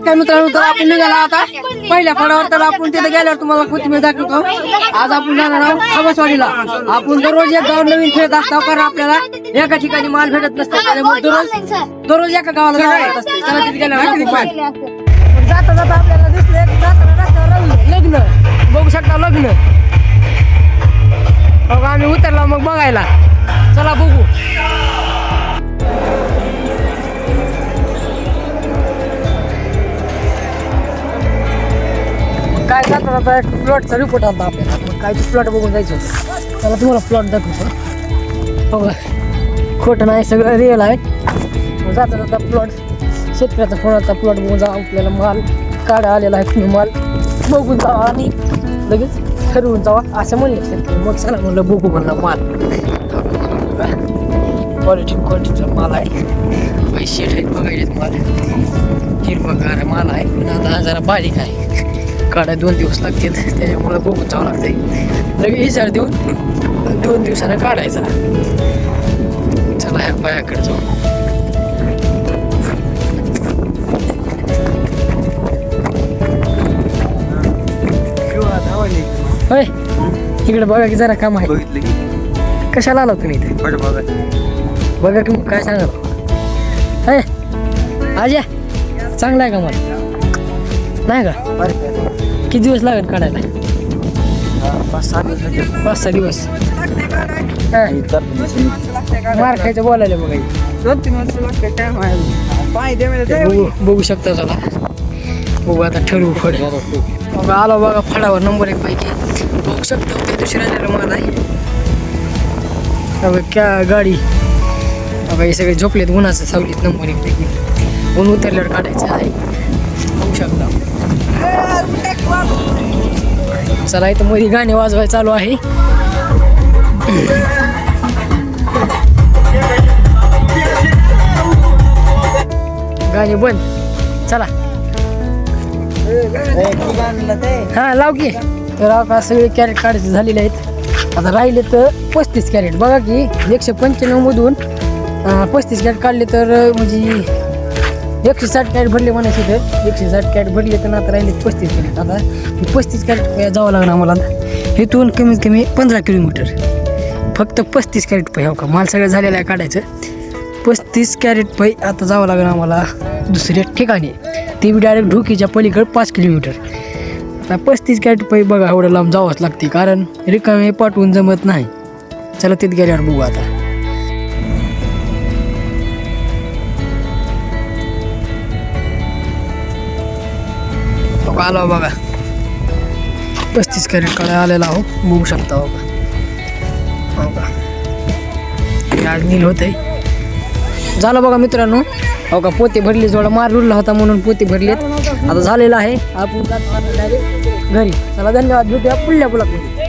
काय मित्रांनो, तर आपण निघाला आता पहिल्या फळावर. तर आपण तिथे गेल्यावर तुम्हाला कोथिंबीर दाखवतो. आज आपण जाणार आहोत खबसवाडीला. आपण दररोज एक गाव नवीन फिरत असतो, कारण आपल्याला एका ठिकाणी माल भेटत नसतो. त्यामुळे दररोज एका गावाला जावं असते. चला तिथे गेल्यावर जाता जाता आपल्याला दिसलं एक जाताना रस्त्यावर लग्न. बघू शकता लग्न. बघा आम्ही उतरला मग बघायला. चला बघू. काय जाता जाता एक प्लॉटचा रिपोर्ट आला आपल्याला. मग काय प्लॉट बघून जायचं होतं. त्याला तुम्हाला प्लॉट दाखवतो. बघा खोटं नाही, सगळं रिअल आहे. मग जाता जाता प्लॉट शेतकऱ्याचा फोनाचा प्लॉट बघून जा. आपल्याला माल काढा आलेला आहे. तुम्ही माल बघून जावा आणि लगेच ठरवून जावा असं म्हणले शेतकरी. मग चला म्हणलं बघू म्हणलं माल. क्वालिटीचा माल आहे. पैसे आहेत बघायचे माल. हिरवगार माल आहे, पण आता जरा बारीक आहे. काढाय 2 दिवस लागतील, त्याच्यामुळे बघून जावं लागतंय. लगेच इशारा देऊन 2 दिवसानं काढायचा. चला ह्या बायाकडे जाऊ. होय इकडे बघा की जरा काम आहे. कशाला आला तुम्ही इथे? बघा की मग काय सांगा. अय आज चांगला आहे का मला? नाही का? किती दिवस लागेल काढायला? 5-6 दिवस. मार खायचं बोलायला बघा. 2-3 वर्ष लागते टाइम आहे. बघू शकता. चला बघू आता ठरवू फड. बघा आलो बघा फडावर नंबर 1 पैकी. बघू शकता ते दुसऱ्या माल आहे. बघा क्या गाडी. बघा हे सगळे झोपलेत उन्हाचं सावलीत. नंबर 1 पैकी. ऊन उतरल्यावर काढायचं आहे. बघू शकता. चला इथं मध्ये गाणे वाजवाय चालू आहे. गाणे बंद. चला हा लाव की. तर आता सगळे कॅरेट काढायचे झालेले आहेत. आता राहिले तर 35 कॅरेट. बघा की 195 मधून 35 कॅरेट काढले तर म्हणजे 160 कॅरेट भरले म्हणायचे. तर 160 कॅरेट भरले तर आता राहिले 35 कॅरेट. आता 35 कॅरेट जावं लागणार आम्हाला. इथून कमीत कमी 15 किलोमीटर. फक्त 35 कॅरेट पै. हो का माल सगळं झालेलं आहे काढायचं. 35 कॅरेट पै आता जावं लागणार आम्हाला दुसऱ्या ठिकाणी. ती बी डायरेक्ट ढोकीच्या पलीकडे 5 किलोमीटर. आता 35 कॅरेट पै बघा एवढं लांब जावंच लागते, कारण रिकामे पाठवून जमत नाही. चला तिथे गेल्यावर बघू आता. आलो बघा 35 कॅरेट कडे आलेला आहो. बघू शकता. हो का आज नील होत आहे. झालं बघा मित्रांनो. हो का पोते भरले. थोडा मार रुडला होता म्हणून पोते भरलेत. आता झालेलं आहे. आपण डायरेक्ट घरी. चला धन्यवाद. भेटूया पुढल्या ब्लॉगमध्ये.